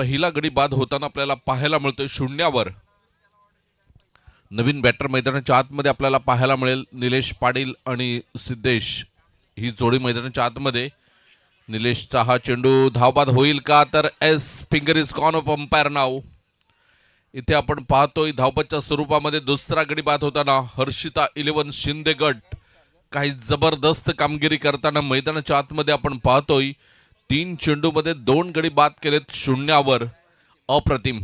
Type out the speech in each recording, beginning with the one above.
पहिला गडी बाद होताना आपल्याला पाहायला मिळतोय शून्यावर. नवीन बॅटर मैदानाच्या आतमध्ये आपल्याला पाहायला मिळेल निलेश पाटील आणि सिद्धेश ही जोडी मैदानाच्या आतमध्ये. निलेशचा हा चेंडू धावबाद होईल का, तर as finger is gone off umpire now. इथे आपण पाहतोय धावबादच्या स्वरूपामध्ये दुसरा गडी बाद होताना हर्षिता 11 शिंदे गट काही जबरदस्त कामगिरी करताना मैदानाच्या आतमध्ये आपण पाहतोय. 3 चेंडूमध्ये 2 गडी बाद केलेत शून्यावर. अप्रतिम.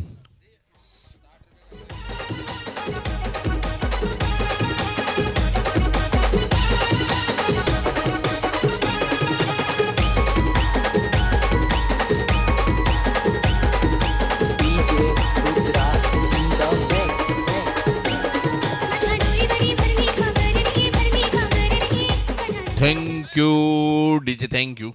Thank you DJ, thank you.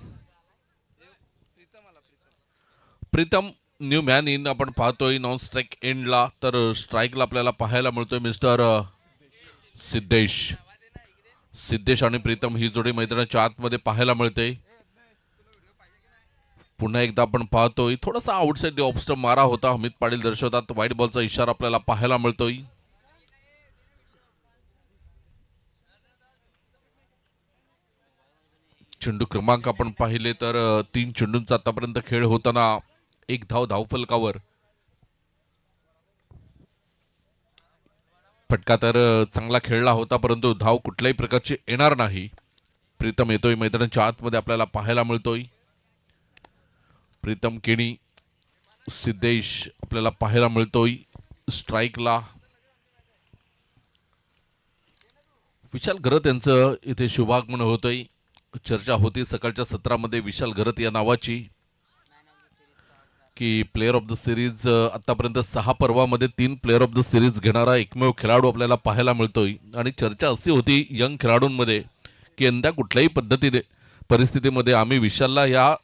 Pritam new man in आपण पाहतोय नॉन स्ट्राईक एंडला. तर स्ट्राईकला आपल्याला पाहायला मिळतोय मिस्टर सिद्धेश आणि प्रीतम ही जोडी मैदानाच्या आतमध्ये पाहायला मिळते. पुन्हा एकदा आपण पाहतोय थोडासा आउटसाइड ऑफ स्टंप मारा होता. अमित पाटील दर्शवतात. वाईट बॉलचा इशारा आपल्याला पाहायला मिळतोय. चेंडू क्रमांक आपण पाहिले तर 3 चेंडूंचा आतापर्यंत खेळ होताना 1 धाव धावफलकावर. फटका तर चांगला खेळला होता परंतु धाव कुठल्याही प्रकारची येणार नाही. प्रीतम येतोय मैदानाच्या आतमध्ये आपल्याला पाहायला मिळतोय. प्रीतम केणी सिद्धेश आपल्याला पाहायला मिळतोय स्ट्राईकला. विशाल घरत यांचं इथे शुभागमन होतंय. चर्चा होती सकाळच्या सत्रामध्ये विशाल घरत या नावाची की प्लेअर ऑफ द सिरीज आतापर्यंत 6 पर्वामध्ये 3 प्लेअर ऑफ द सिरीज घेणारा एकमेव खेळाडू आपल्याला पाहायला मिळतोय. आणि चर्चा अशी होती यंग खेळाडूंमध्ये की यंदा कुठल्याही पद्धतीने परिस्थितीमध्ये आम्ही विशालला या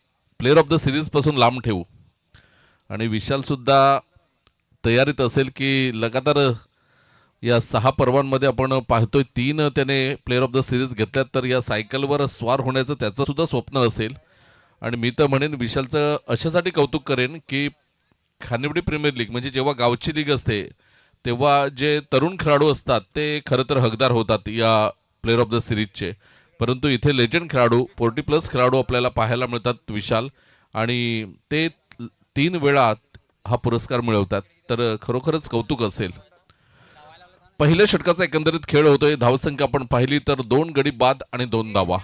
प्लेअर ऑफ द सिरीज पासून लांब ठेवू. आणि विशाल सुद्धा तयारीत असेल की लगातार या 6 पर्वांमध्ये आपण पाहतोय 3 त्याने प्लेअर ऑफ द सिरीज घेतल्यात. तर या सायकलवर स्वार होण्याचं त्याचं सुद्धा स्वप्न असेल. आणि मी तर म्हणेन विशालचं अशासाठी कौतुक करेन की खानिवडी प्रीमियर लीग म्हणजे जेव्हा गावची लीग असते तेव्हा जे तरुण खेळाडू असतात ते खरं तर हकदार होतात या प्लेअर ऑफ द सिरीजचे. परंतु इथे लेजंड खेळाडू 40+ खेळाडू आपल्याला पाहायला मिळतात विशाल. आणि ते 3 वेळा हा पुरस्कार मिळवतात. तर खरोखरच कौतुक असेल. पहिल्या षटकाचा एकंदरीत खेळ होतोय. धावसंख्या आपण पाहिली तर 2 गडी बाद आणि 2 धावा.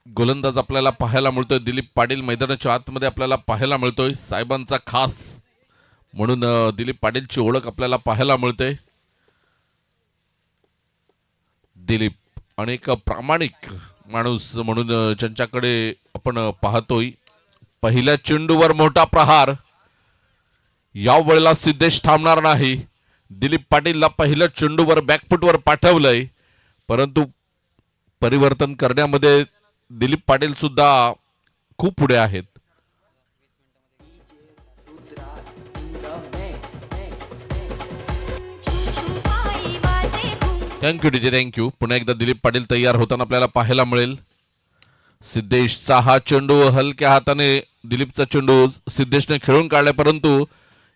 गोलंदाज आपल्याला पाहायला मिळतोय दिलीप पाटील मैदानाच्या आतमध्ये आपल्याला पाहायला मिळतोय. साहेबांचा खास म्हणून दिलीप पाटीलची ओळख आपल्याला पाहायला मिळते. दिलीप अनेक प्रामाणिक माणूस म्हणून ज्यांच्याकडे आपण पाहतोय. पहिल्या चेंडूवर मोठा प्रहार. या वेळेला सिद्धेश थांबणार नाही. दिलीप पाटीलला पहिल्या चेंडूवर बॅकफुटवर पाठवलंय परंतु परिवर्तन करण्यामध्ये दिलीप पाटील सुद्धा खूप पुढे आहेत. Thank you DJ, thank you. पुन्हा एकदा दिलीप पाटील तयार होताना आपल्याला पाहायला मिळेल. सिद्धेशचा हा चेंडू हलक्या हाताने दिलीपचा चेंडू सिद्धेशने खेळून काढलाय परंतु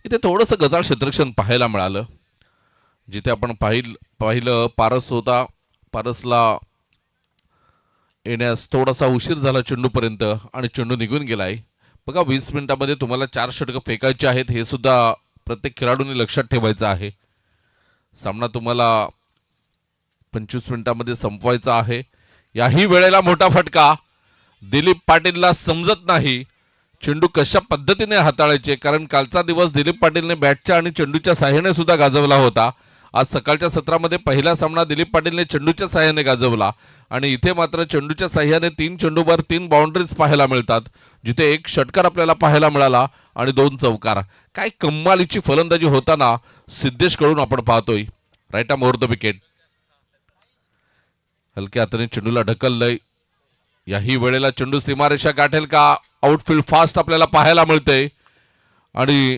इथे थोडंसं गजाळ क्षेत्ररक्षण पाहायला मिळालं. जिथे आपण पाहिलं पारस होता. पारसला येण्यास थोडासा उशीर झाला चेंडूपर्यंत आणि चेंडू निघून गेलाय. बघा 20 मिनिटांमध्ये तुम्हाला 4 षटकं फेकायचे आहेत हे सुद्धा प्रत्येक खेळाडूने लक्षात ठेवायचं आहे. सामना तुम्हाला 25 मिनिटांमध्ये संपवायचा आहे. याही वेळेला मोठा फटका. दिलीप पाटीलला समजत नाही चेंडू कशा पद्धतीने हाताळायचे कारण कालचा दिवस दिलीप पाटीलने बॅटच्या आणि चेंडूच्या साह्याने सुद्धा गाजवला होता. आज सकाळच्या सत्रामध्ये पहिला सामना दिलीप पाटीलने चेंडूच्या साह्याने गाजवला आणि इथे मात्र चेंडूच्या साह्याने 3 चेंडूवर 3 बाउंड्रीज पाहायला मिळतात. जिथे 1 षटकार आपल्याला पाहायला मिळाला आणि 2 चौकार. काय कमालीची फलंदाजी होताना सिद्धेश कडून आपण पाहतोय. Right arm over the wicket. हलक्या हाताने चेंडूला ढकललंय. याही वेळेला चेंडू सीमारेषा गाठेल का. आउटफील्ड फास्ट आपल्याला पाहायला मिळते आणि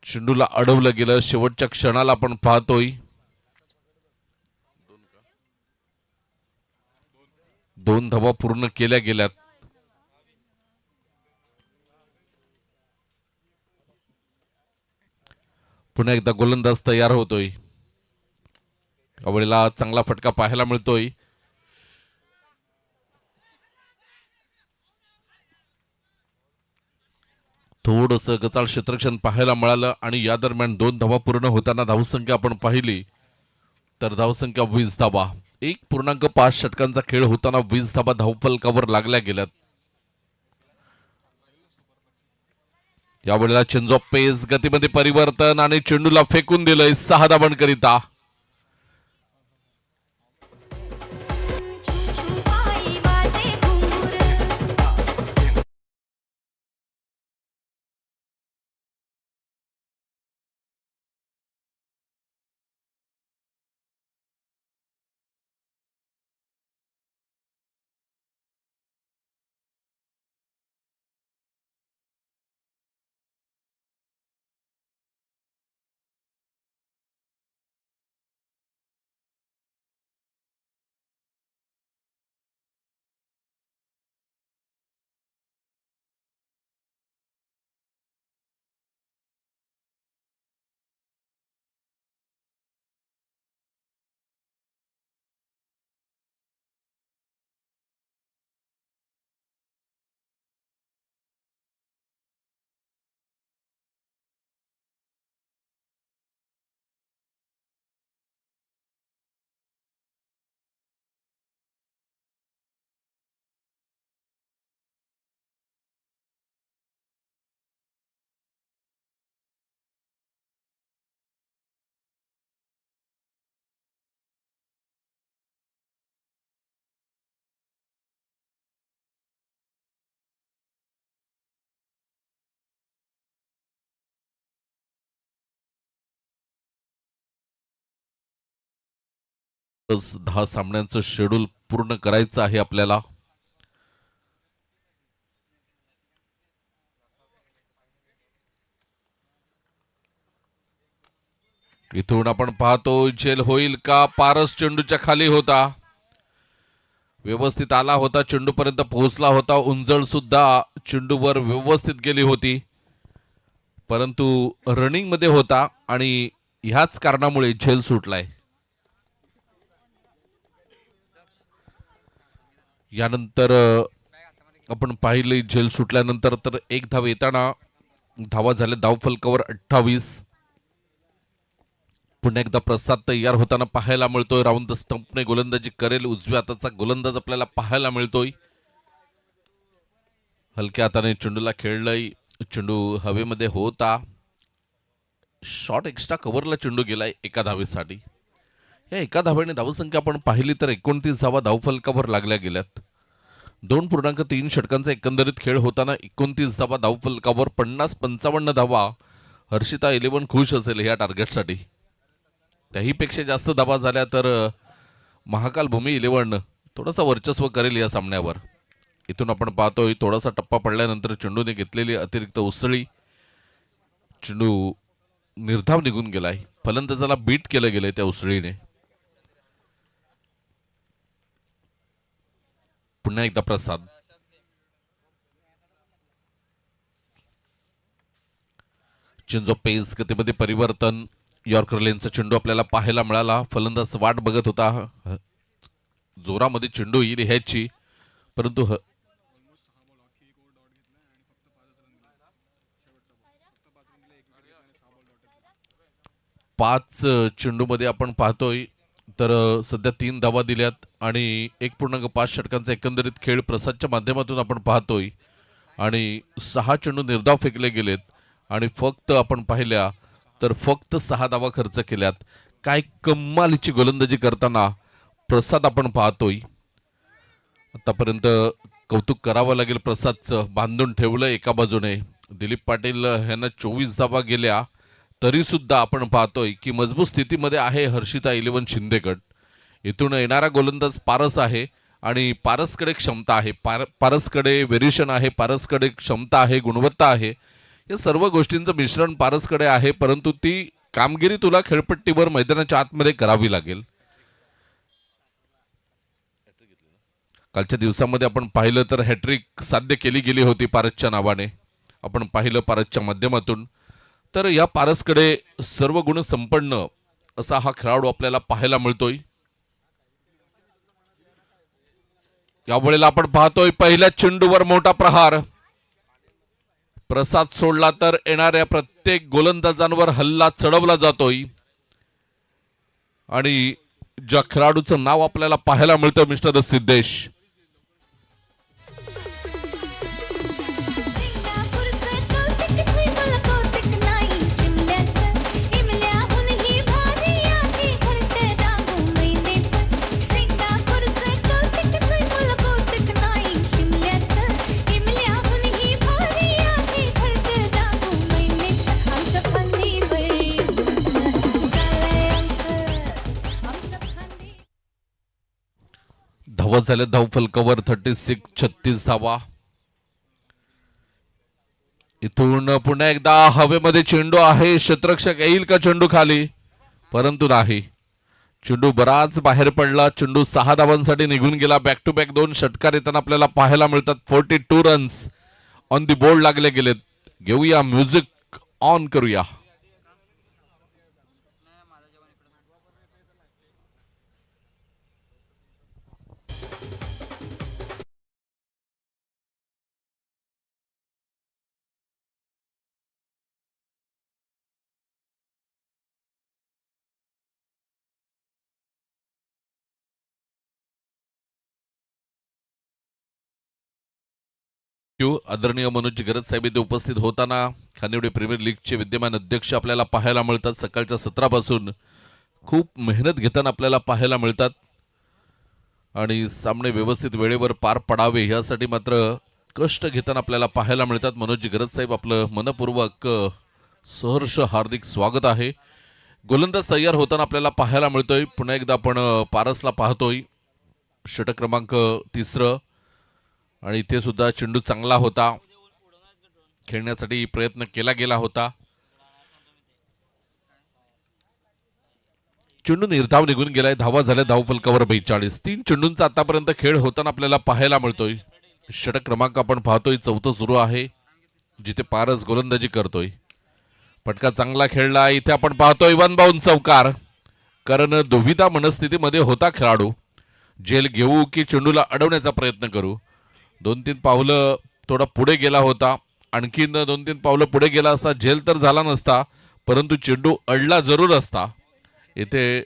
चेंडूला अडवलं गेलं. शेवटच्या क्षणाला आपण पाहतोय 2 धावा पूर्ण केल्या गेल्यात. पुन्हा एकदा गोलंदाज तयार होतोय. यावेळेला चांगला फटका पाहायला मिळतोय. थोडंसं गचाळ क्षेत्ररक्षण पाहायला मिळालं आणि या दरम्यान 2 धावा पूर्ण होताना धावसंख्या आपण पाहिली तर धावसंख्या 20 धावा. 1.5 षटकांचा खेळ होताना 20 धावा धावफलकावर लागल्या गेल्यात. यावेळेला चेंज ऑफ पेस, गतीमध्ये परिवर्तन आणि चेंडूला फेकून दिलंय 6 धावांकरिता. बस 10 सामन्यांचं शेड्यूल पूर्ण करायचं आहे आपल्याला. इथून आपण पाहतो झेल होईल का. पारस चेंडूच्या खाली होता, व्यवस्थित आला होता, चेंडूपर्यंत पोहोचला होता. उंजळ सुद्धा चेंडूवर व्यवस्थित गेली होती, परंतु रनिंग मध्ये होता आणि ह्याच कारणामुळे झेल सुटलाय. यानंतर आपण पाहिले झेल सुटल्यानंतर तर 1 धाव येताना धावा झाल्या धावफलकावर 28. पुन्हा एकदा प्रसाद तयार होताना पाहायला मिळतोय. राऊंड द स्टंपने गोलंदाजी करेल उजव्या हाताचा गोलंदाज आपल्याला पाहायला मिळतोय. हलक्या हाताने चेंडूला खेळलंय, चेंडू हवेमध्ये होता. शॉट एक्स्ट्रा कव्हरला चेंडू गेलाय 1 धावेसाठी. या 1 धावेने धावसंख्या आपण पाहिली तर 29 धावा धावफलकावर लागल्या गेल्यात. 2.3 षटकांचा एकंदरीत खेळ होताना 29 धावा धावफलकावर. 50-55 धावा. हर्षिता 11 खुश असेल या टार्गेटसाठी. त्याहीपेक्षा जास्त धावा झाल्या तर महाकाल भूमी 11 थोडासा वर्चस्व करेल या सामन्यावर. इथून आपण पाहतोय थोडासा टप्पा पडल्यानंतर चेंडूने घेतलेली अतिरिक्त उसळी, चेंडू निर्धाव निघून गेलाय. फलंदाजाला बीट केलं गेलंय त्या उसळीने. पुन्हा एकदा प्रसाद. चेंज ऑफ पेस, गतीमध्ये परिवर्तन. यॉर्कर लेनचा चेंडू आपल्याला पाहायला मिळाला. फलंदाज वाट बघत होता जोरामध्ये चेंडू येईल ह्याची, परंतु 5 चेंडूमध्ये आपण पाहतोय तर सध्या 3 धावा दिल्यात आणि 1.5 षटकांचा एकंदरीत खेळ प्रसादच्या माध्यमातून आपण पाहतोय आणि 6 चेंडू निर्धाव फेकले गेलेत आणि फक्त आपण पाहिल्या तर फक्त 6 धावा खर्च केल्यात. काय कमालीची गोलंदाजी करताना प्रसाद आपण पाहतोय. आतापर्यंत कौतुक करावं लागेल प्रसादचं. बांधून ठेवलं एका बाजूने. दिलीप पाटील यांना 24 धावा गेल्या तरी सुद्धा आपण पाहतोय की मजबूत स्थितीमध्ये आहे हर्षिता 11 शिंदेगड. इथून येणारा गोलंदाज पारस आहे आणि पारसकडे क्षमता आहे, पारसकडे व्हेरिएशन आहे, पारसकडे क्षमता आहे, गुणवत्ता आहे. या सर्व गोष्टींचं मिश्रण पारसकडे आहे, परंतु ती कामगिरी तुला खेळपट्टीवर मैदानाच्या आतमध्ये करावी लागेल. कालच्या दिवसामध्ये आपण पाहिलं तर हॅट्रिक साध्य केली गेली होती पारसच्या नावाने. आपण पाहिलं पारसच्या माध्यमातून. तर या पारसकडे सर्व गुण संपन्न असा हा खेळाडू आपल्याला पाहायला मिळतोय. यावेळेला आपण पाहतोय पहिल्या चेंडूवर मोठा प्रहार. प्रसाद सोडला तर येणाऱ्या प्रत्येक गोलंदाजांवर हल्ला चढवला जातोय. आणि ज्या खेळाडूचं नाव आपल्याला पाहायला मिळतं मिस्टर सिद्धेश. धावा झाल्या धाव फलकावर 36 धावा. इथून पुन्हा एकदा हवेमध्ये चेंडू आहे. क्षेत्ररक्षक येईल का चेंडू खाली, परंतु नाही. चेंडू बराच बाहेर पडला. चेंडू 6 धावांसाठी निघून गेला. बॅक टू बॅक 2 षटकार येताना आपल्याला पाहायला मिळतात. 42 रन्स ऑन दी बोर्ड लागले गेलेत. घेऊया म्युझिक ऑन करूया. आदरणीय मनोज गरज साहेब इथे उपस्थित होताना खानिवडे प्रीमियर लीगचे विद्यमान अध्यक्ष आपल्याला पाहायला मिळतात. सकाळच्या सत्रापासून खूप मेहनत घेताना आपल्याला पाहायला मिळतात आणि सामने व्यवस्थित वेळेवर पार पडावे यासाठी मात्र कष्ट घेताना आपल्याला पाहायला मिळतात. मनोज गरज साहेब आपलं मनपूर्वक सहर्ष हार्दिक स्वागत आहे. गोलंदाज तयार होताना आपल्याला पाहायला मिळतोय. पुन्हा एकदा आपण पारसला पाहतोय. षटक क्रमांक 3 आणि इथे सुद्धा चेंडू चांगला होता. खेळण्यासाठी प्रयत्न केला गेला होता. चेंडू निर्धाव निघून गेलाय. धावा झाल्या धाव फलकावर 42. 3 चेंडूंचा आतापर्यंत खेळ होताना आपल्याला पाहायला मिळतोय. षटक क्रमांक आपण पाहतोय 4 सुरू आहे, जिथे पारस गोलंदाजी करतोय. फटका चांगला खेळला. इथे आपण पाहतोय 1 बाउंड चौकार. कारण दुविधा मनस्थितीमध्ये होता खेळाडू. झेल घेऊ की चेंडूला अडवण्याचा प्रयत्न करू. 2-3 पावलं थोडा पुढे गेला होता. आणखीन 2-3 पावलं पुढे गेला असता झेल तर झाला नसता, परंतु चेंडू अडला जरूर असता. इथे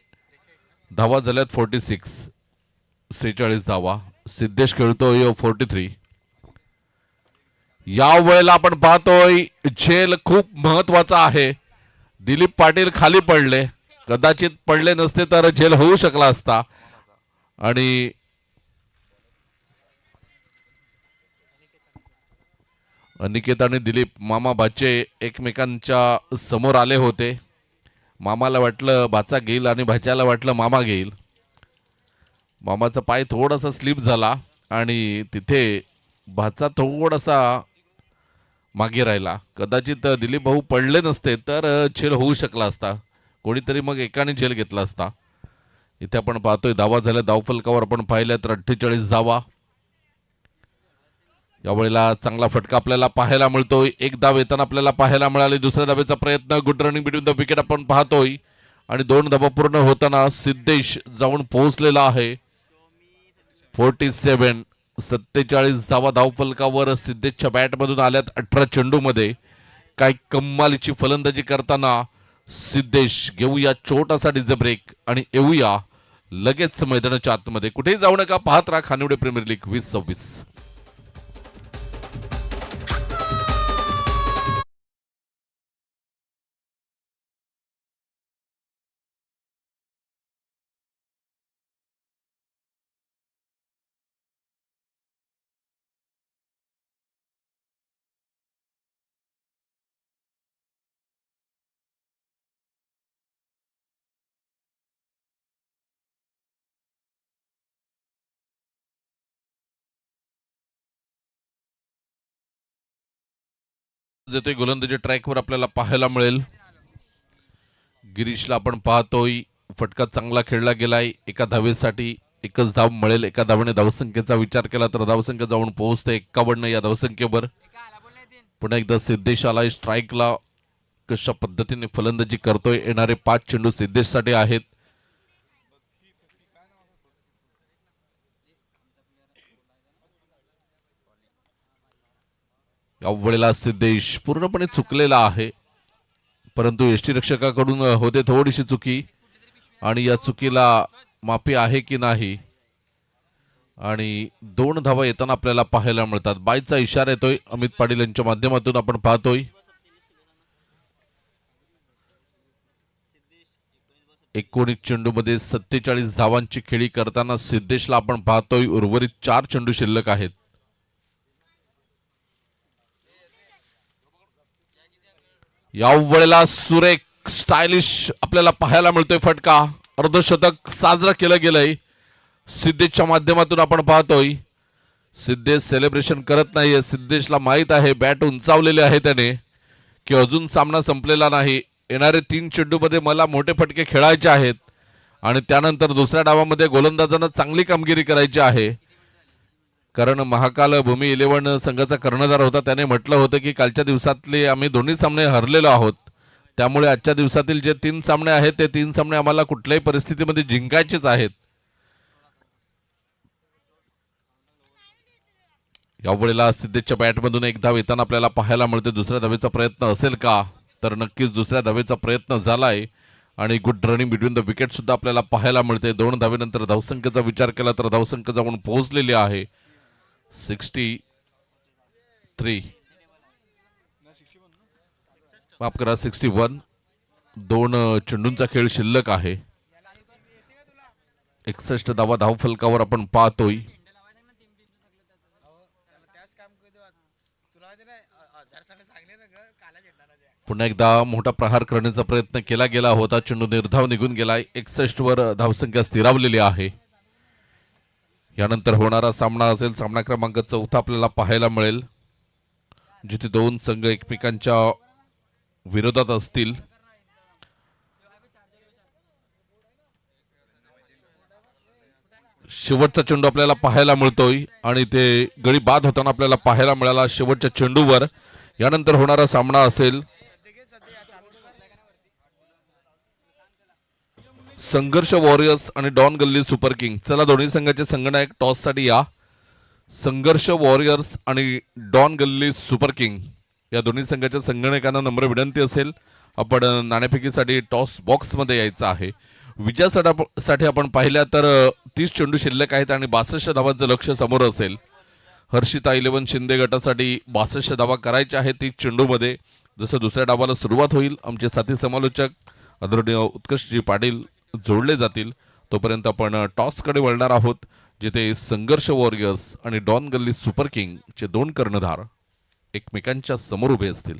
धावा झाल्यात 46 धावा. सिद्धेश खेळतोय 43. या वेळेला आपण पाहतोय झेल खूप महत्वाचा आहे. दिलीप पाटील खाली पडले. कदाचित पडले नसते तर झेल होऊ शकला असता. आणि अनिकेत आणि दिलीप मामा भाचे एकमेकांच्या समोर आले होते. मामाला वाटलं भाचा घेईल आणि भाच्याला वाटलं मामा घेईल. मामाचा पाय थोडासा स्लिप झाला आणि तिथे भाचा थोडासा मागे राहिला. कदाचित दिलीप भाऊ पडले नसते तर झेल होऊ शकला असता. कोणीतरी मग एकाने झेल घेतला असता. इथे आपण पाहतोय धावा झाल्या धावफलकावर आपण पाहिल्या तर 48 धावा. यावेळेला चांगला फटका आपल्याला पाहायला मिळतोय. 1 धाव येताना आपल्याला पाहायला मिळाली. दुसऱ्या धावेचा प्रयत्न. Good running between the wicket आपण पाहतोय. आणि 2 धावा पूर्ण होताना सिद्धेश जाऊन पोहोचलेला आहे. 47 धावा धावफलकावर सिद्धेशच्या बॅटमधून आल्यात 18 चेंडूमध्ये. काय कमालीची फलंदाजी करताना सिद्धेश. घेऊया छोटासा डीजे ब्रेक आणि येऊया लगेच मैदानाच्या आतमध्ये. कुठेही जाऊ नका, पाहत राहा खानिवडे प्रीमियर लीग 2026. येतोय गोलंदाजी ट्रॅकवर आपल्याला पाहायला मिळेल. गिरीशला आपण पाहतोय. फटका चांगला खेळला गेलाय. 1 धावेसाठी एकच धाव मिळेल. एका धावेने धावसंख्येचा विचार केला तर धावसंख्या जाऊन पोहोचते 51 या धावसंख्येवर. पुन्हा एकदा सिद्धेश आलाय स्ट्राईकला. कशा पद्धतीने फलंदाजी करतोय. येणारे 5 चेंडू सिद्धेशसाठी आहेत. यावेळेला सिद्धेश पूर्णपणे चुकलेला आहे, परंतु यष्टीरक्षकाकडून होते थोडीशी चुकी आणि या चुकीला माफी आहे की नाही. आणि 2 धावा येताना आपल्याला पाहायला मिळतात. बायचा इशारा येतोय अमित पाटील यांच्या माध्यमातून आपण पाहतोय. 19 चेंडूमध्ये 47 धावांची खेळी करताना सिद्धेशला आपण पाहतोय. उर्वरित 4 चेंडू शिल्लक आहेत. यावेळेला सुरेख स्टायलिश आपल्याला पाहायला मिळतोय फटका. अर्धशतक साजरा केलं गेलंय सिद्धेशच्या माध्यमातून आपण पाहतोय. सिद्धेश सेलिब्रेशन करत नाहीये. सिद्धेशला माहित आहे बॅट उंचावलेले आहे त्याने की अजून सामना संपलेला नाही. येणारे 3 चेंडूमध्ये मला मोठे फटके खेळायचे आहेत आणि त्यानंतर दुसऱ्या डावामध्ये गोलंदाजांना चांगली कामगिरी करायची आहे. कारण महाकाल भूमी 11 संघाचा कर्णधार होता. त्याने म्हटलं होतं की कालच्या दिवसातले आम्ही दोन्ही सामने हरलेलो आहोत, त्यामुळे आजच्या दिवसातील जे 3 सामने आहेत ते 3 सामने आम्हाला कुठल्याही परिस्थितीमध्ये जिंकायचेच आहेत. यावेळेला सिद्धेशच्या बॅटमधून एक धाव येताना आपल्याला पाहायला मिळते. दुसऱ्या धावेचा प्रयत्न असेल का, तर नक्कीच दुसऱ्या धावेचा प्रयत्न झालाय आणि good running between the wicket सुद्धा आपल्याला पाहायला मिळते. 2 धावेनंतर धावसंख्येचा विचार केला तर धावसंख्या जाऊन पोहोचलेली आहे 63. माफ करा 61. 2 चेंडूंचा खेळ शिल्लक आहे. 61 धावा धावफलकावर आपण पाहतोय. पुन्हा एकदा मोठा प्रहार करण्याचा प्रयत्न केला गेला होता. चेंडू निर्धाव निघून गेलाय. 61 वर धावसंख्या स्थिरावलेली आहे. यानंतर होणारा सामना असेल सामना क्रमांक 4 आपल्याला पाहायला मिळेल, जिथे 2 संघ एकमेकांच्या विरोधात असतील. शेवटचा चेंडू आपल्याला पाहायला मिळतोय आणि ते गडी बाद होताना आपल्याला पाहायला मिळाला शेवटच्या चेंडूवर. यानंतर होणारा सामना असेल संघर्ष वॉरियर्स आणि डॉन गल्ली सुपर किंग. चला दोन्ही संघाचे संघनायक टॉस साठी या. संघर्ष वॉरियर्स आणि डॉन गल्ली सुपर किंग या दोन्ही संघाच्या संघनायकांना नम्र विनंती असेल, आपण नाणेफेकीसाठी टॉस बॉक्स मध्ये यायचं आहे. विजयासाठी आपण पाहिल्या तर 30 चेंडू शिल्लक आहेत आणि 62 धावांचं लक्ष समोर असेल. हर्षिता 11 शिंदे गटासाठी 62 धावा करायच्या आहेत 30 चेंडूमध्ये. जसं दुसऱ्या डावाला सुरुवात होईल आमचे साथी समालोचक आदरणीय उत्कर्षजी पाटील जोडले जातील. तोपर्यंत आपण टॉसकडे वळणार आहोत, जिथे संघर्ष वॉरियर्स आणि डॉन गल्ली सुपर किंग चे 2 कर्णधार एकमेकांच्या समोर उभे असतील.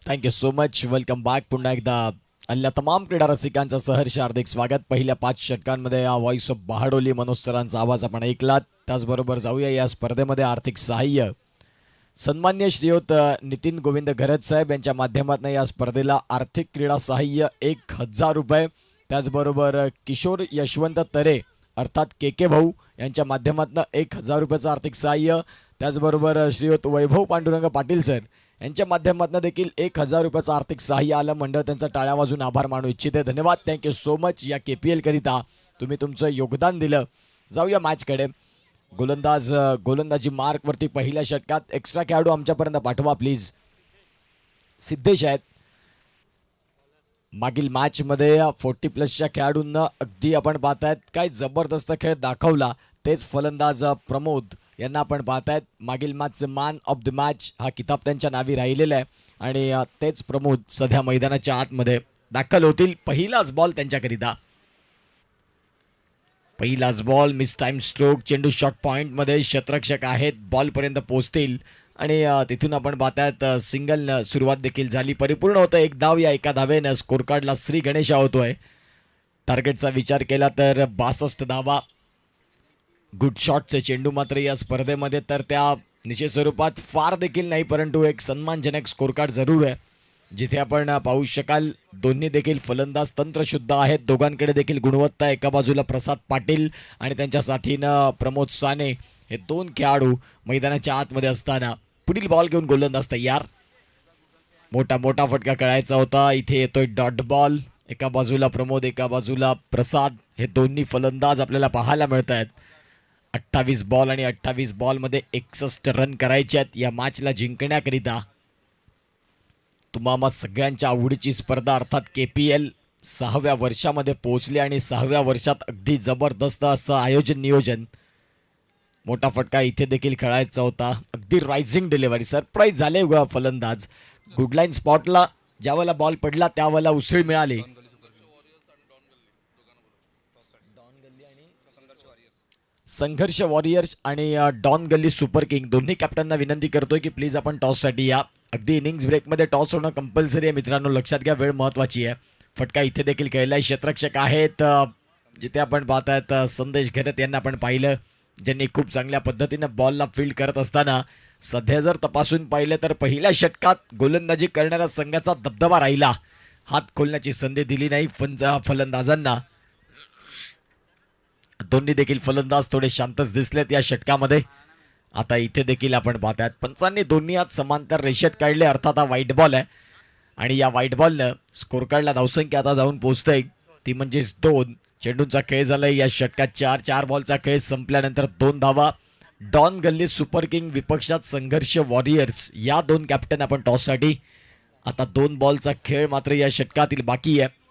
Thank you so much. Welcome back. पुन्हा एकदा अल्ल्या तमाम क्रीडा रसिकांचं सहर्ष हार्दिक स्वागत. पहिल्या 5 षटकांमध्ये या व्हॉइस ऑफ बहाडोली मनोज सरांचा आवाज आपण ऐकलात. त्याचबरोबर जाऊया या स्पर्धेमध्ये आर्थिक सहाय्य सन्मान्य श्रीयुत नितीन गोविंद घरत साहेब यांच्या माध्यमातून या स्पर्धेला आर्थिक क्रीडा सहाय्य 1000 रुपये. त्याचबरोबर किशोर यशवंत तरे अर्थात के भाऊ यांच्या माध्यमातून 1000 रुपयाचं आर्थिक सहाय्य. त्याचबरोबर श्रीयुत वैभव पांडुरंग पाटील सर यांच्या माध्यमातून देखील 1000 रुपयाचं आर्थिक सहाय्य आलं. मंडळ त्यांचा टाळ्या वाजून आभार मानू इच्छिते. धन्यवाद. Thank you so much. या KPL करिता तुम्ही तुमचं योगदान दिलं. जाऊया मॅचकडे. गोलंदाजी मार्कवरती पहिल्या षटकात एक्स्ट्रा खेळाडू आमच्यापर्यंत पाठवा प्लीज. सिद्धेश आहेत. मागील मॅचमध्ये 40+ खेळाडूंना अगदी आपण पाहतायत काय जबरदस्त खेळ दाखवला. तेच फलंदाज प्रमोद यांना आपण पाहतायत. मागील मॅचचे मॅन ऑफ द मॅच हा किताब त्यांच्या नावी राहिलेला आहे आणि तेच प्रमोद सध्या मैदानाच्या आतमध्ये दाखल होतील. पहिलाच बॉल त्यांच्याकरिता. पहिलाच बॉल मिस टाइम स्ट्रोक. चेंडू शॉर्ट पॉईंटमध्ये क्षेत्ररक्षक आहेत बॉलपर्यंत पोहोचतील आणि तिथून आपण पाहतायत सिंगल सुरुवात देखील झाली. परिपूर्ण होतं 1 धाव. या एका धावेनं स्कोर कार्डला श्री गणेशा होतोय. टार्गेटचा विचार केला तर 62 धावा. गुड शॉटचे चेंडू मात्र या स्पर्धेमध्ये तर त्या निश्चित स्वरूपात फार देखील नाही, परंतु एक सन्मानजनक स्कोर कार्ड जरूर आहे. जिथे आपण पाहू शकाल दोन्ही देखील फलंदाज तंत्रशुद्ध आहेत. दोघांकडे देखील गुणवत्ता. एका बाजूला प्रसाद पाटील आणि त्यांच्या साथीनं प्रमोद साने हे 2 खेळाडू मैदानाच्या आतमध्ये असताना पुढील बॉल घेऊन गोलंदाज तयार. मोठा फटका खेळायचा होता. इथे येतोय डॉट बॉल. एका बाजूला प्रमोद एका बाजूला प्रसाद हे दोन्ही फलंदाज आपल्याला पाहायला मिळत आहेत. 28 बॉल आणि 28 बॉलमध्ये 61 रन करायचे आहेत या मॅचला जिंकण्याकरिता. तुम्हाला सगळ्यांच्या आवडीची स्पर्धा अर्थात KPL 6व्या वर्षामध्ये पोहोचली आणि 6व्या वर्षात अगदी जबरदस्त असं आयोजन नियोजन. मोठा फटका इथे देखील खेळायचा होता. अगदी रायझिंग डिलिव्हरी. सरप्राईज झाले फलंदाज. गुडलाईन स्पॉटला ज्यावेळेला बॉल पडला त्यावेळेला उसळी मिळाली. संघर्ष वॉरियर्स आणि डॉन गल्ली सुपर किंग दोन्ही कॅप्टनना विनंती करतोय की प्लीज आपण टॉससाठी या. अगदी इनिंग्स ब्रेकमध्ये टॉस होणं कंपल्सरी आहे मित्रांनो. लक्षात घ्या वेळ महत्त्वाची आहे. फटका इथे देखील खेळलाय. क्षेत्ररक्षक आहेत जिथे आपण पाहतायत संदेश घरत यांना आपण पाहिलं ज्यांनी खूप चांगल्या पद्धतीनं बॉलला फील्ड करत असताना. सध्या जर तपासून पाहिलं तर पहिल्या षटकात गोलंदाजी करणाऱ्या संघाचा दबदबा राहिला. हात खोलण्याची संधी दिली नाही फलंदाजांना. दोन्ही देखील फलंदाज थोडे शांतच दिसलेत या षटकामध्ये. आता इथे देखील आपण पाहतायत पंचांनी दोन्ही हात समांतर रेषेत काढले. अर्थात हा व्हाईट बॉल आहे आणि या व्हाईट बॉलनं स्कोर कार्डला धावसंख्या आता जाऊन पोहोचतंय ती म्हणजेच 2. चेंडूंचा खेळ झालाय या षटकात 4 बॉलचा खेळ संपल्यानंतर 2 धावा. डॉन गल्ली सुपर किंग विपक्षात संघर्ष वॉरियर्स या 2 कॅप्टन आपण टॉससाठी. आता 2 बॉलचा खेळ मात्र या षटकातील बाकी आहे.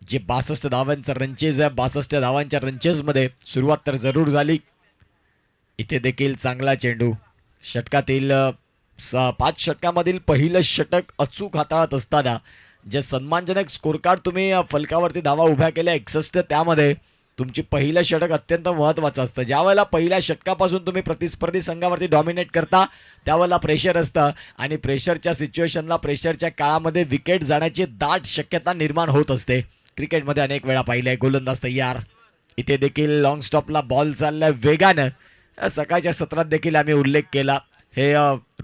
जे 62 धावांचा रनचेज आहे 62 धावांच्या रनचेजमध्ये सुरुवात तर जरूर झाली. इथे देखील चांगला चेंडू. षटकातील 5 षटकामधील पहिलं षटक अचूक हाताळत असताना जे सन्मानजनक स्कोर कार्ड तुम्ही फलकावरती धावा उभ्या केल्या 61 त्यामध्ये तुमची पहिलं षटक अत्यंत महत्त्वाचं असतं. ज्या वेळेला पहिल्या षटकापासून तुम्ही प्रतिस्पर्धी संघावरती डॉमिनेट करता त्यावेळेला प्रेशर असतं आणि प्रेशरच्या सिच्युएशनला प्रेशरच्या काळामध्ये विकेट जाण्याची दाट शक्यता निर्माण होत असते. क्रिकेटमध्ये अनेक वेळा पाहिलंय. गोलंदाज तयार. इथे देखील लॉंग स्टॉपला बॉल चाललाय वेगानं. सकाळच्या सत्रात देखील आम्ही उल्लेख केला हे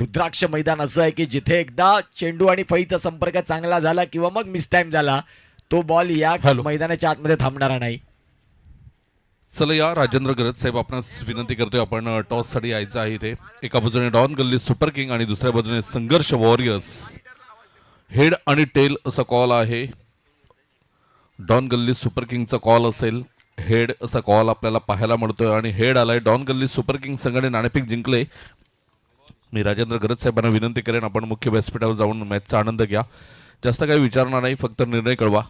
रुद्राक्ष मैदान असं आहे की जिथे एकदा चेंडू आणि फळीचा संपर्क चांगला झाला किंवा मग मिसटाईम झाला तो बॉल या मैदानाच्या आतमध्ये थांबणारा नाही. चला या राजेंद्र गरज साहेब आपणास विनंती करतोय आपण टॉससाठी यायचं आहे इथे. एका बाजूने डॉन गल्ली सुपर किंग आणि दुसऱ्या बाजूने संघर्ष वॉरियर्स. हेड आणि टेल असा कॉल आहे. डॉन गल्ली सुपर किंगचा कॉल असेल. हेड असा कॉल आपल्याला पाहायला मिळतोय आणि हेड आलाय. डॉन गल्ली सुपर किंग संघाने नाणेफेक जिंकले. मी राजेंद्र गरज साहेबांना विनंती करेन आपण मुख्य व्यासपीठावर जाऊन मॅचचा आनंद घ्या. जास्त काही विचारणार नाही, फक्त निर्णय कळवा.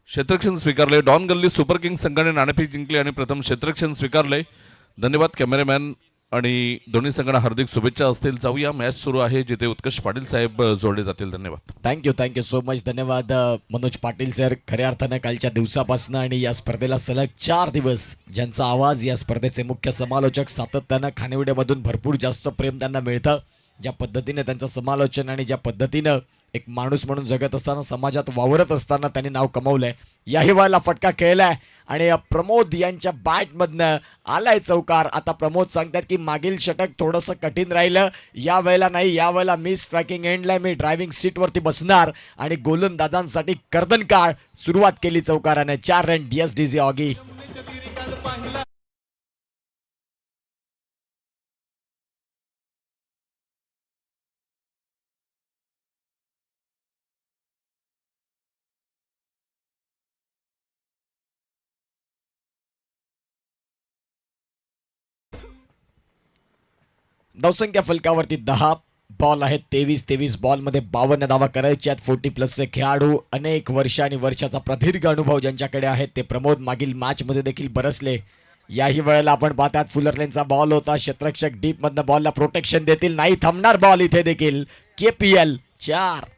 क्षेत्ररक्षण स्वीकारले. डॉन गल्ली सुपर किंग संघाने नाणेफेक जिंकली आणि प्रथम क्षेत्ररक्षण स्वीकारले. धन्यवाद कॅमेरामॅन आणि दोन्ही संघांना हार्दिक शुभेच्छा असतील. जाऊया मॅच सुरू आहे जिथे उत्कर्ष पाटील साहेब जोडले जातील. धन्यवाद. Thank you so much. धन्यवाद मनोज पाटील सर. खऱ्या अर्थानं कालच्या दिवसापासून आणि या स्पर्धेला सलग 4 दिवस ज्यांचा आवाज या स्पर्धेचे मुख्य समालोचक सातत्यानं खानिवड्यामधून भरपूर जास्त प्रेम त्यांना मिळतं ज्या पद्धतीने त्यांचं समालोचन आणि ज्या पद्धतीनं एक माणूस म्हणून जगत असताना समाजात वावरत असताना त्यांनी नाव कमवलंय. याही वेळेला फटका खेळलाय आणि प्रमोद यांच्या बॅटमधनं आलाय चौकार. आता प्रमोद सांगतात की मागील षटक थोडंसं कठीण राहिलं, या वेळेला नाही, या वेळेला मी स्ट्रायकिंग एंडला मी ड्रायव्हिंग सीटवरती बसणार आणि गोलंदाजांसाठी कर्दनकाळ सुरुवात केली चौकाराने. 4 रन DSDZ ऑगी. धावसंख्या फलकावरती 10 बॉल आहेत. 23 बॉलमध्ये 52 धावा करायचे आहेत. 40+ खेळाडू, अनेक वर्ष आणि वर्षाचा प्रदीर्घ अनुभव ज्यांच्याकडे आहेत ते प्रमोद मागील मॅच मध्ये देखील बरसले. याही वेळेला आपण पाहतात फुलरलेनचा बॉल होता. क्षेत्ररक्षक डीप मधनं बॉलला प्रोटेक्शन देतील, नाही थांबणार बॉल इथे देखील. KPL 4.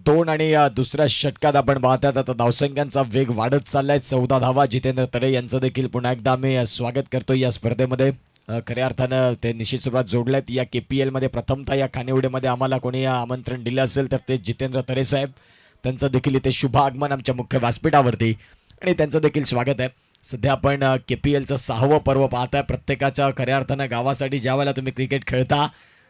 दोन आणि दुसऱ्या षटकात आपण पाहतात आता धावसंख्यांचा वेग वाढत चाललाय. 14 धावा. जितेंद्र तरे यांचं देखील पुन्हा एकदा मी स्वागत करतो या स्पर्धेमध्ये. खऱ्या अर्थानं ते निश्चित सुरुवात जोडल्यात या KPL मध्ये. प्रथमतः या खानिवडेमध्ये आम्हाला कोणी आमंत्रण दिलं असेल तर ते जितेंद्र तरे साहेब. त्यांचं देखील इथे शुभ आगमन आमच्या मुख्य व्यासपीठावरती आणि त्यांचं देखील स्वागत आहे. सध्या आपण KPLचं 6वं पर्व पाहताय. प्रत्येकाच्या खऱ्या अर्थानं गावासाठी ज्या वेळेला तुम्ही क्रिकेट खेळता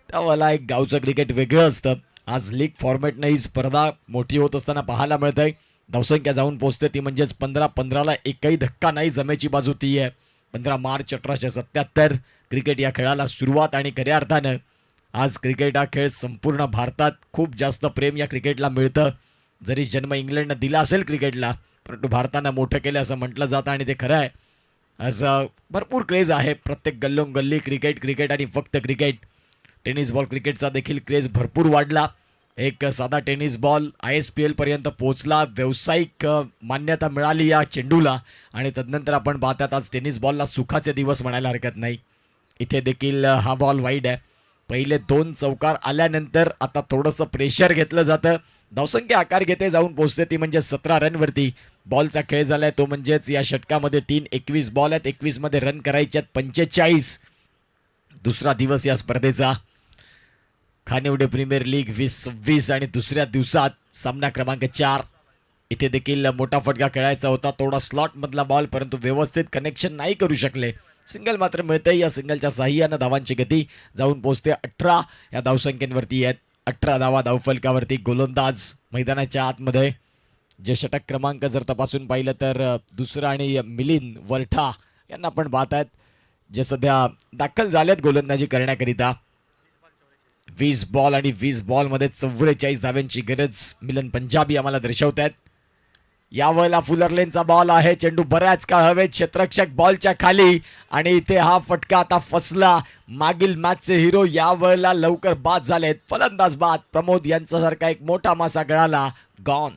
त्यावेळेला एक गावचं क्रिकेट वेगळं असतं. आज लीग फॉर्मॅटनं ही स्पर्धा मोठी होत असताना पाहायला मिळतंय. धावसंख्या जाऊन पोहोचते ती म्हणजेच 15-15ला एकही धक्का नाही. जमेची बाजू ती आहे. 15 मार्च 1877 क्रिकेट या खेळाला सुरुवात. आणि खऱ्या अर्थानं आज क्रिकेट हा खेळ संपूर्ण भारतात खूप जास्त प्रेम या क्रिकेटला मिळतं. जरी जन्म इंग्लंडनं दिला असेल क्रिकेटला परंतु भारतानं मोठं केलं असं म्हटलं जातं आणि ते खरं आहे. आज भरपूर क्रेज आहे. प्रत्येक गल्लोगल्ली क्रिकेट आणि फक्त क्रिकेट. टेनिस बॉल क्रिकेटचा देखील क्रेज भरपूर वाढला. एक साधा टेनिस बॉल ISPL पर्यंत पोहोचला. व्यावसायिक मान्यता मिळाली या चेंडूला आणि तदनंतर आपण पाहतात आज टेनिस बॉलला सुखाचे दिवस म्हणायला हरकत नाही. इथे देखील हा बॉल वाईड आहे. पहिले 2 चौकार आल्यानंतर आता थोडंसं प्रेशर घेतलं जातं. धावसंख्या आकार घेते जाऊन पोहोचते ती म्हणजे 17 रनवरती. बॉलचा खेळ झालाय तो म्हणजेच या षटकामध्ये 21 बॉल आहेत. 21 मध्ये रन करायचे आहेत 45. दुसरा दिवस या स्पर्धेचा. खानिवडे प्रीमियर लीग 2026 आणि दुसऱ्या दिवसात सामना क्रमांक 4. इथे देखील मोठा फटका खेळायचा होता. थोडा स्लॉट मधला बॉल परंतु व्यवस्थित कनेक्शन नाही करू शकले. सिंगल मात्र मिळते. या सिंगलच्या साह्यानं धावांची गती जाऊन पोहोचते 18 या धावसंख्येवरती आहेत. 18 धावा धावफलकावरती. गोलंदाज मैदानाच्या आतमध्ये. जे षटक क्रमांक जर तपासून पाहिलं तर दुसरा आणि मिलिंद वरठा यांना आपण पाहतायत जे सध्या दाखल झालेत गोलंदाजी करण्याकरिता. 20 बॉल आणि 20 बॉलमध्ये 44 धाव्यांची गरज मिलन पंजाबी आम्हाला दर्शवत आहेत. यावेळेला फुलरलेनचा बॉल आहे. चेंडू बऱ्याच काळ हवेत. क्षेत्ररक्षक बॉलच्या खाली आणि इथे हा फटका आता फसला. मागील मॅचचे हिरो यावेळेला लवकर बाद झालेत. फलंदाज बाद. प्रमोद यांच्यासारखा एक मोठा मासा गळाला. गॉन.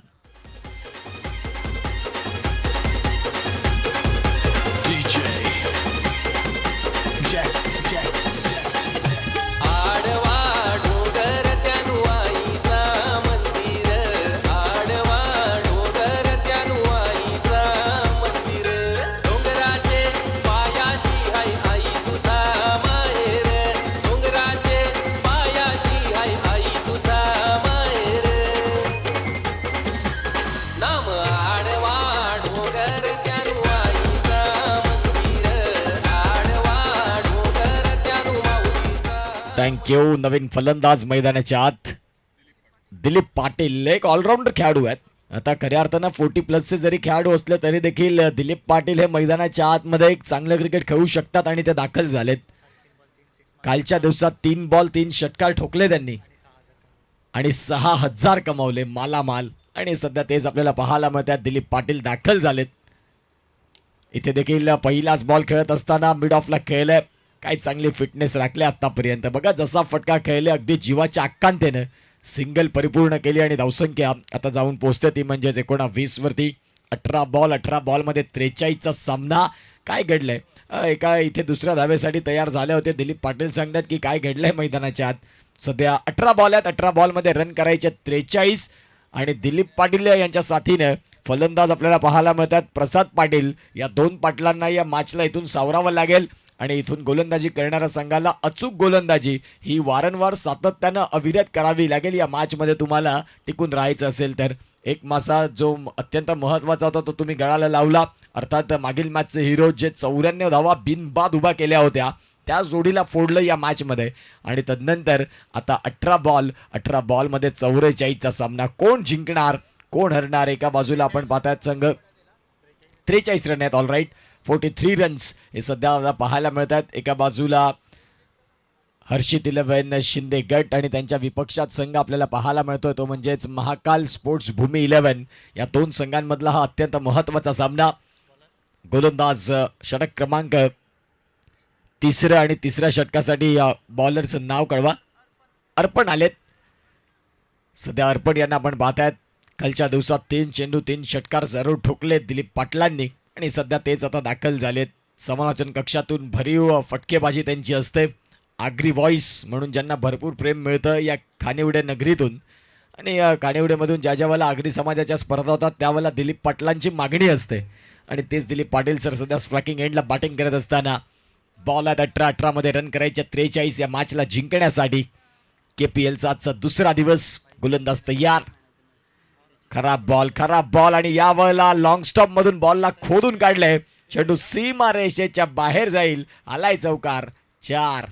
थँक्यू. नवीन फलंदाज मैदानाच्या आत दिलीप पाटील एक ऑलराऊंडर खेळाडू आहेत. आता खऱ्या अर्थानं 40+ जरी खेळाडू असले तरी देखील दिलीप पाटील हे मैदानाच्या आतमध्ये एक चांगलं क्रिकेट खेळू शकतात आणि ते दाखल झालेत. कालच्या दिवसात 3 बॉल 3 षटकार ठोकले त्यांनी आणि 6000 कमावले. मालामाल. आणि सध्या तेच आपल्याला पाहायला मिळतात. दिलीप पाटील दाखल झालेत. इथे देखील पहिलाच बॉल खेळत असताना मिड ऑफला खेळलाय. काय चांगली फिटनेस राखली आतापर्यंत. बघा जसा फटका खेळले अगदी जीवाच्या आकांतेनं सिंगल परिपूर्ण केली आणि धावसंख्या आता जाऊन पोहोचते ती म्हणजेच 19 वरती. 18 बॉलमध्ये 43चा सामना. काय घडलंय? एका इथे दुसऱ्या धावेसाठी तयार झाले होते. दिलीप पाटील सांगतात की काय घडलंय मैदानाच्या आत. सध्या 18 बॉल आहेत. 18 बॉलमध्ये रन करायचे 43 आणि दिलीप पाटील यांच्या साथीनं फलंदाज आपल्याला पाहायला मिळतात प्रसाद पाटील. या दोन पाटलांना या मॅचला इथून सावरावं लागेल आणि इथून गोलंदाजी करणाऱ्या संघाला अचूक गोलंदाजी ही वारंवार सातत्यानं अविरत करावी लागेल या मॅचमध्ये तुम्हाला टिकून राहायचं असेल तर. एक मासा जो अत्यंत महत्त्वाचा होता तो तुम्ही गळाला लावला. अर्थात मागील मॅचचे हिरो जे 94 धावा बिनबाद उभा केल्या होत्या त्या जोडीला फोडलं या मॅचमध्ये. आणि तदनंतर आता 18 बॉलमध्ये 44चा सामना. कोण जिंकणार कोण हरणार? एका बाजूला आपण पाहतायत संघ 43 रन आहेत. ऑलराईट 43 रन्स हे सध्या पाहायला मिळतात. एका बाजूला हर्षित 11 शिंदे गट आणि त्यांच्या विपक्षात संघ आपल्याला पाहायला मिळतोय तो म्हणजेच महाकाल स्पोर्ट्स भूमी 11. या दोन संघांमधला हा अत्यंत महत्त्वाचा सामना. गोलंदाज षटक क्रमांक तिसऱ्या आणि तिसऱ्या षटकासाठी बॉलरचं नाव कळवा. अर्पण आलेत. सध्या अर्पण यांना आपण पाहतायत. कालच्या दिवसात 3 चेंडू 3 षटकार जरूर ठोकले दिलीप पाटलांनी आणि सध्या तेच आता दाखल झालेत. समालोचन कक्षातून भरीव फटकेबाजी त्यांची असते. आगरी व्हॉइस म्हणून ज्यांना भरपूर प्रेम मिळतं या खानिवडे नगरीतून आणि या खानिवडेमधून ज्या ज्या वेळेला आगरी समाजाच्या स्पर्धा होतात त्यावेळेला दिलीप पाटलांची मागणी असते आणि तेच दिलीप पाटील सर सध्या स्ट्रायकिंग एंडला बॅटिंग करत असताना. बॉल आहेत 18 मध्ये रन करायचे 43 या मॅचला जिंकण्यासाठी. KPLचा आजचा दुसरा दिवस. गोलंदाज तयार. खराब बॉल आणि यावेळेला लॉंग स्टॉप मधून बॉलला खोदून काढले. चेंडू सीमा रेषेच्या बाहेर जाईल. आलाय चौकार. 4.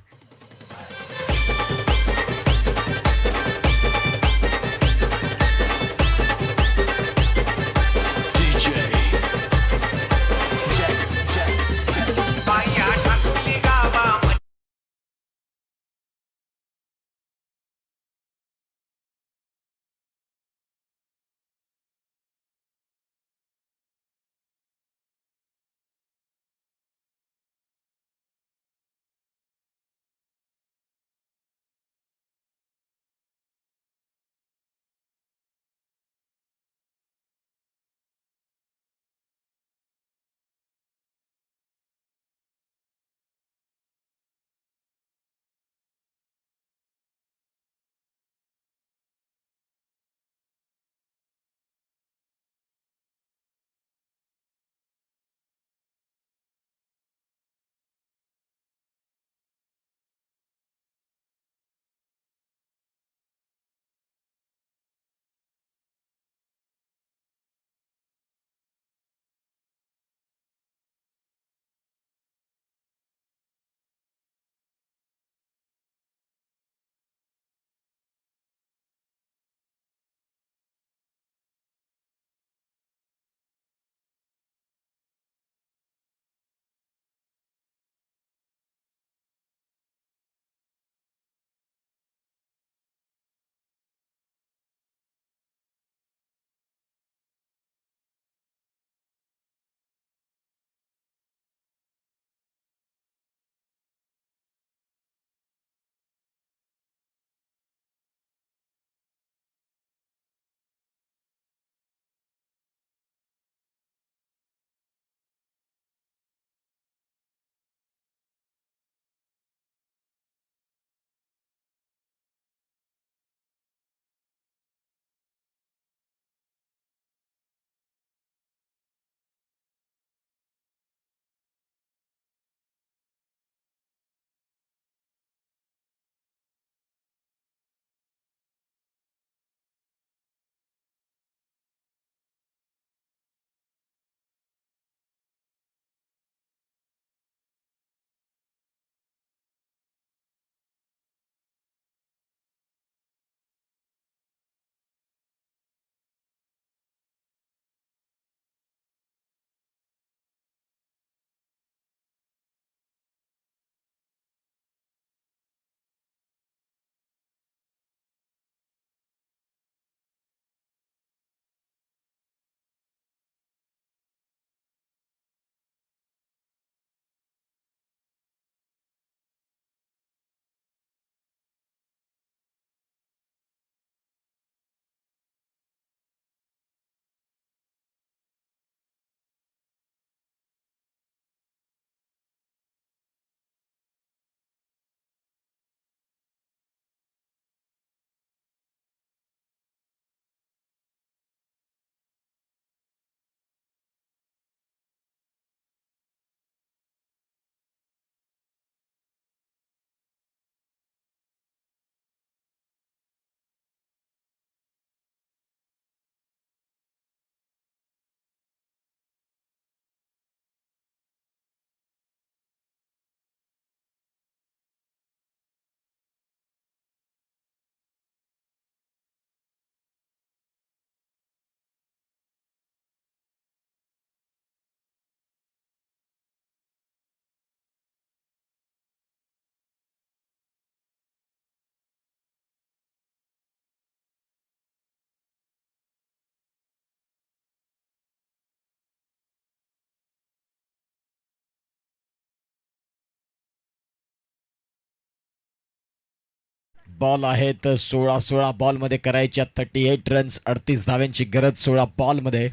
बॉल आहेत 16 बॉलमध्ये करायच्या 38 रन्स, 38 धाव्यांची गरज 16 बॉलमध्ये.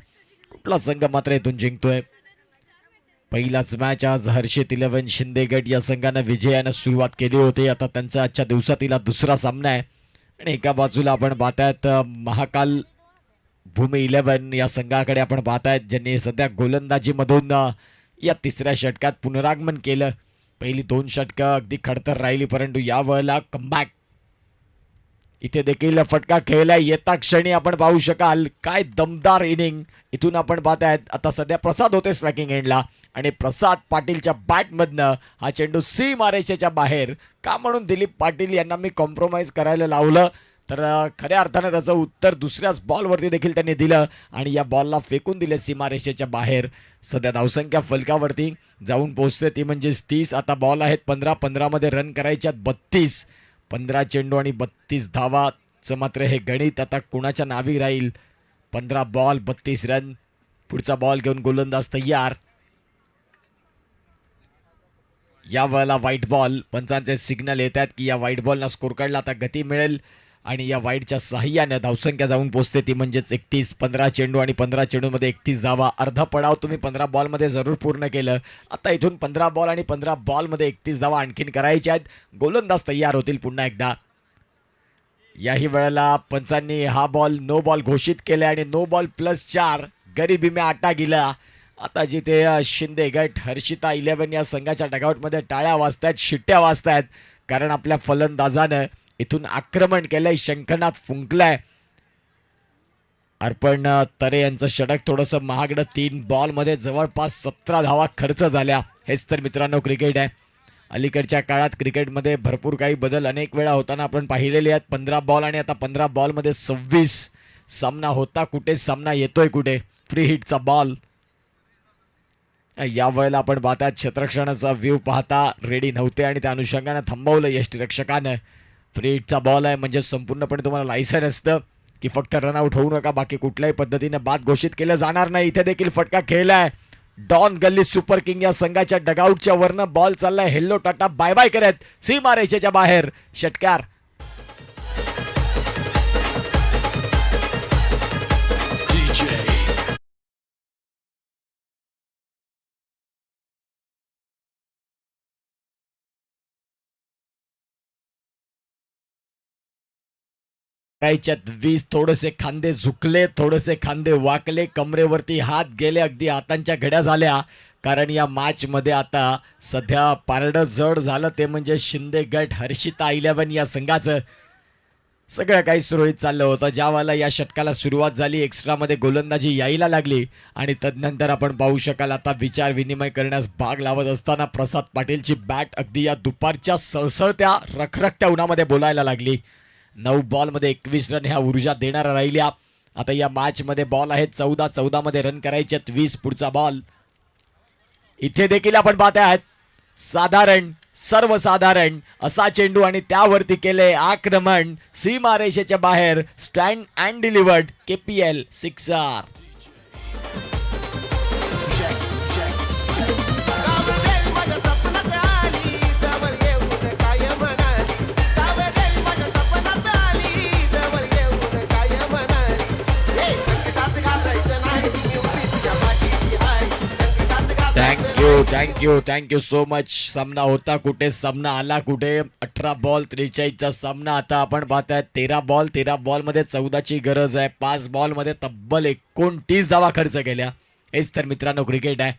कुठला संघ मात्र इथून जिंकतोय? पहिलाच मॅच आज हर्षित 11 शिंदे गट या संघानं विजयानं सुरुवात केली होती. आता त्यांचा आजच्या दिवसातील दुसरा सामना आहे आणि एका बाजूला आपण पाहतायत महाकाल भूमी 11 या संघाकडे आपण पाहतायत, ज्यांनी सध्या गोलंदाजीमधून या तिसऱ्या षटकात पुनरागमन केलं. पहिली 2 षटकं अगदी खडतर राहिली, परंतु या वेळेला कमबॅक. इथे देखील फटका खेळला येता क्षणी आपण पाहू शकाल काय दमदार इनिंग इथून आपण पाहतायत. आता सध्या प्रसाद होते स्ट्रायकिंग एंडला आणि प्रसाद पाटीलच्या बॅटमधनं हा चेंडू सीमारेषेच्या बाहेर. का म्हणून दिलीप पाटील यांना मी कॉम्प्रोमाइज करायला लावलं, तर खऱ्या अर्थानं त्याचं उत्तर दुसऱ्याच बॉलवरती देखील त्यांनी दिलं आणि या बॉलला फेकून दिले सीमारेषेच्या बाहेर. सध्या धावसंख्या फलकावरती जाऊन पोहोचते ती म्हणजे 30. आता बॉल आहेत 15 मध्ये रन करायच्यात 32. 15 चेंडू आणि 32 धावाचं मात्र हे गणित आता कुणाच्या नावी राहील? 15 बॉल 32 रन. पुढचा बॉल घेऊन गोलंदाज तयार. या वेळेला व्हाईट बॉल. पंचांचे सिग्नल येत आहेत की या व्हाईट बॉलला स्कोर काढला आता गती मिळेल आणि या वाईडच्या सहाय्याने धावसंख्या जाऊन पोहोचते ती म्हणजेच 31. 15 चेंडू आणि 15 चेंडूमध्ये 31 धावा. अर्धा पडाव तुम्ही 15 बॉलमध्ये जरूर पूर्ण केलं. आता इथून 15 बॉल आणि 15 बॉलमध्ये 31 धावा आणखीन करायच्या आहेत. गोलंदाज तयार होतील पुन्हा एकदा. याही वेळेला पंचांनी हा बॉल नो बॉल घोषित केले आणि नो बॉल +4 गरिबी में आटा गिला. आता जिथे शिंदे गट हर्षिता 11 या संघाच्या डगआउटमध्ये टाळ्या वाजतायत, शिट्ट्या वाजतायत, कारण आपल्या फलंदाजानं इथून आक्रमण केलंय, शंखनाद फुंकलाय. अर्पण तरे यांचं षटक थोडंसं महागडं. 3 बॉलमध्ये जवळपास 17 धावा खर्च झाल्या. हेच तर मित्रांनो क्रिकेट आहे. अलीकडच्या काळात क्रिकेटमध्ये भरपूर काही बदल अनेक वेळा होताना आपण पाहिलेले आहेत. 15 बॉल आणि आता 15 बॉलमध्ये 26. सामना होता कुठे, सामना येतोय कुठे? फ्री हिटचा बॉल. या वेळेला आपण पाहतात क्षेत्ररक्षणाचा व्ह्यू पाहता रेडी नव्हते आणि त्या अनुषंगाने थांबवलं यष्टीरक्षकानं. फ्री हिटचा बॉल आहे म्हणजे संपूर्णपणे तुम्हाला लायसन असतं की फक्त रनआउट होऊ नका, बाकी कुठल्याही पद्धतीने बाद घोषित केलं जाणार नाही. इथे देखील फटका खेळलाय. डॉन गल्ली सुपर किंग या संघाच्या डगआउटच्या वरनं बॉल चाललाय हेल्लो टाटा बाय बाय करत सीमारेषेच्या बाहेर. षटकार. करायच्यात 20. थोडेसे खांदे झुकले, थोडेसे खांदे वाकले, कमरेवरती हात गेले, अगदी हातांच्या घड्या झाल्या, कारण या मॅच मध्ये आता सध्या पारडं जड झालं ते म्हणजे शिंदे गट हर्षिता 11 या संघाचं. सगळं काही सुरळीत चाललं होतं. ज्या वेळेला या षटकाला सुरुवात झाली एक्स्ट्रामध्ये गोलंदाजी यायला लागली आणि तदनंतर आपण पाहू शकाल आता विचार विनिमय करण्यास भाग लावत असताना प्रसाद पाटीलची बॅट अगदी या दुपारच्या सळसळत्या रखरखत्या उन्हामध्ये बोलायला लागली. 9 बॉलमध्ये 21 रन ह्या ऊर्जा देणाऱ्या राहिल्या. आता या मॅच मध्ये बॉल आहेत 14 मध्ये रन करायचे 20. पुढचा बॉल. इथे देखील आपण पाहत आहात साधारण सर्वसाधारण असा चेंडू आणि त्यावरती केले आक्रमण सीमारेषेच्या बाहेर. Stand and delivered. KPL 6R. Thank you so much. सामना होता कुठे, सामना आला कुठे. 18 बॉल 43चा सामना. आता आपण पाहताय 13 बॉलमध्ये 14ची गरज आहे. 5 बॉलमध्ये तब्बल 29 धावा खर्च केल्या. हेच तर मित्रांनो क्रिकेट आहे.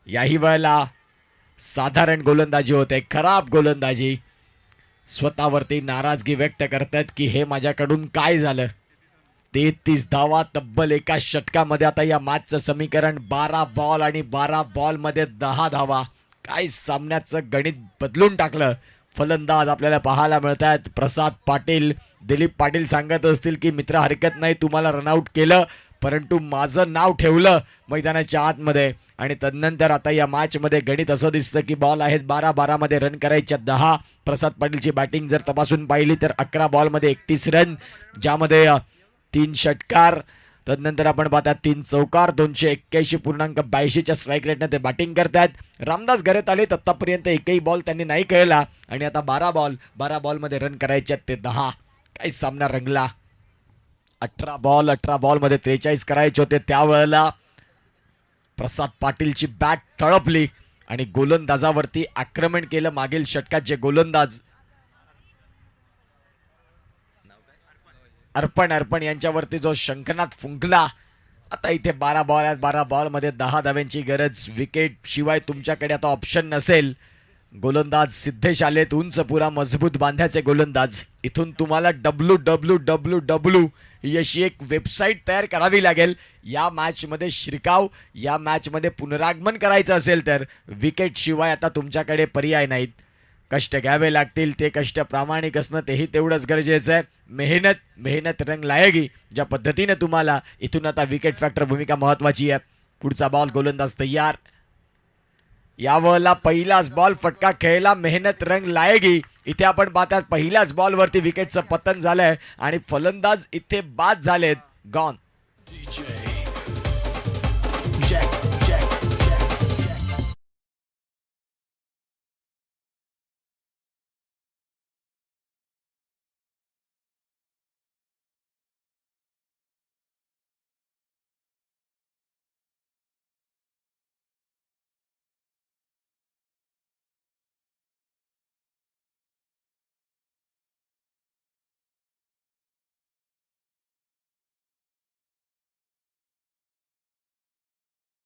याही वेळेला साधारण गोलंदाजी होते, खराब गोलंदाजी. स्वतःवरती नाराजगी व्यक्त करतात की हे माझ्याकडून काय झालं. 33 धावा तब्बल एका षटकामध्ये. आता या मॅचचं समीकरण 12 बॉल आणि 12 बॉलमध्ये 10 धावा. काय सामन्याचं गणित बदलून टाकलं. फलंदाज आपल्याला पाहायला मिळत आहेत प्रसाद पाटील. दिलीप पाटील सांगत असतील की मित्र हरकत नाही, तुम्हाला रनआउट केलं परंतु माझं नाव ठेवलं मैदानाच्या आतमध्ये. आणि तदनंतर आता या मॅचमध्ये गणित असं दिसतं की बॉल आहेत 12 मध्ये रन करायच्या 10. प्रसाद पाटीलची बॅटिंग जर तपासून पाहिली तर 11 बॉलमध्ये 31 रन, ज्यामध्ये 3 षटकार तदनंतर आपण पाहतात 3 चौकार 281.82च्या स्ट्राईक रेटने ते बॅटिंग करतायत. रामदास घरात आलेत, आतापर्यंत एकही बॉल त्यांनी नाही खेळला आणि आता 12 बॉलमध्ये रन करायचे आहेत ते 10. काही सामना रंगला. 18 बॉलमध्ये 43 करायचे होते. त्यावेळेला प्रसाद पाटीलची बॅट तळपली आणि गोलंदाजावरती आक्रमण केलं. मागील षटकात जे गोलंदाज अर्पण यांच्यावरती जो शंखनाद फुंकला. आता इथे 12 बॉलमध्ये 10 धाव्यांची गरज. विकेट शिवाय तुमच्याकडे आता ऑप्शन नसेल. गोलंदाज सिद्धेश आलेत, उंच पुरा मजबूत बांध्याचे गोलंदाज. इथून तुम्हाला www ही अशी एक वेबसाईट तयार करावी लागेल. या मॅचमध्ये शिरकाव, या मॅचमध्ये पुनरागमन करायचं असेल तर विकेट शिवाय आता तुमच्याकडे पर्याय नाहीत. कष्ट घ्यावे लागतील. ते कष्ट प्रामाणिक असणं तेही तेवढंच गरजेचं आहे. मेहनत रंग लायगी. ज्या पद्धतीने तुम्हाला इथून आता विकेट फॅक्टर भूमिका महत्वाची आहे. पुढचा बॉल, गोलंदाज तयार. यावेळेला पहिलाच बॉल फटका खेळला. मेहनत रंग लायगी. इथे आपण पाहतात पहिल्याच बॉलवरती विकेटचं पतन झालंय आणि फलंदाज इथे बाद झालेत. गॉन.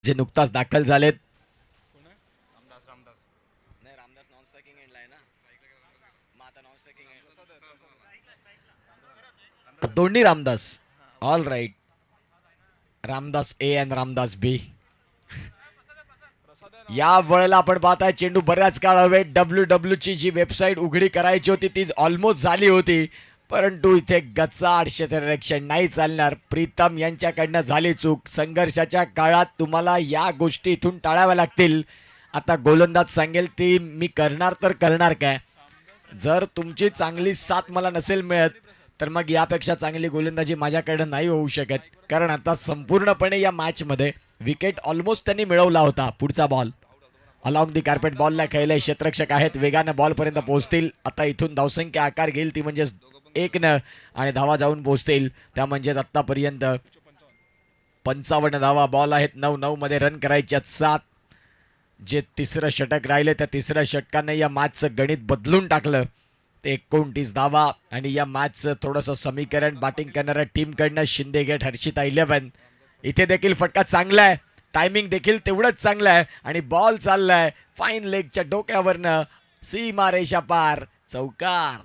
जे नुकताच दाखल झालेत. दोन्ही Ramdas. All right. Ramdas A आणि रामदास बी. या वेळेला आपण पाहताय चेंडू बऱ्याच काळ हवे. WW ची जी वेबसाईट उघडी करायची होती ती ऑलमोस्ट झाली होती, परंतु इथे गचाड क्षेत्ररक्षण नाही चालणार. प्रीतम यांच्याकडनं झाली चूक. संघर्षाच्या काळात तुम्हाला या गोष्टी इथून टाळाव्या लागतील. आता गोलंदाज सांगेल ती मी करणार तर करणार काय. जर तुमची चांगली साथ मला नसेल मिळत तर मग यापेक्षा चांगली गोलंदाजी माझ्याकडे नाही होऊ शकत. कारण आता संपूर्णपणे या मॅचमध्ये विकेट ऑलमोस्ट त्यांनी मिळवला होता. पुढचा बॉल अलॉंग दी कार्पेट बॉलला खेळले. क्षेत्ररक्षक आहेत, वेगानं बॉलपर्यंत पोहोचतील. आता इथून धावसंख्या आकार घेईल ती म्हणजे 1 आणि धावा जाऊन पोहोचतील त्या म्हणजेच आतापर्यंत 55 धावा. बॉल आहेत 9 मध्ये रन करायचे 7. जे तिसरं षटक राहिले त्या तिसऱ्या षटकानं या मॅचचं गणित बदलून टाकलं. ते 29 धावा आणि या मॅचचं थोडंसं समीकरण बॅटिंग करणाऱ्या टीमकडनं शिंदे गेट, हर्षिता 11. इथे देखील फटका चांगला आहे. टायमिंग देखील तेवढंच चांगलं आहे आणि बॉल चाललाय फाईन लेगच्या डोक्यावरनं सीमा रेषा पार. चौकार.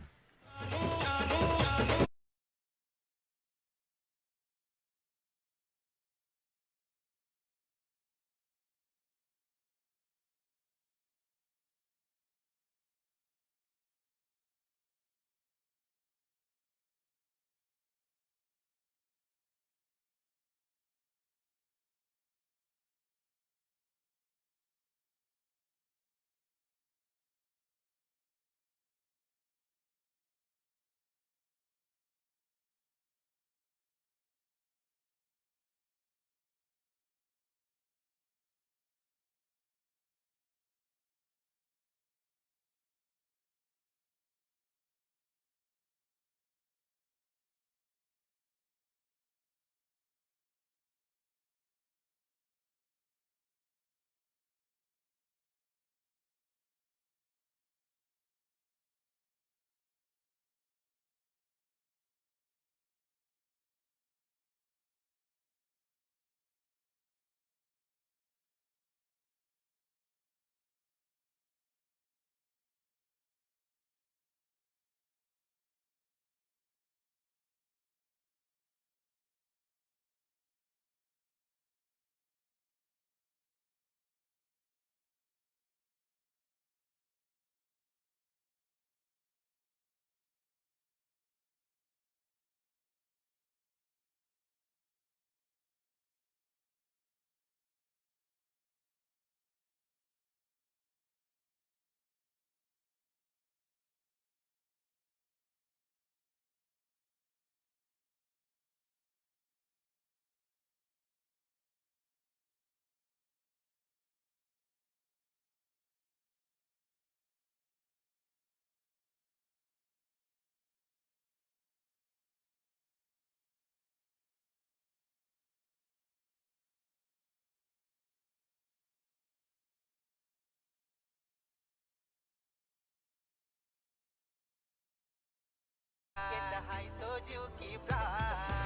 येत हाय तो जीव की प्राण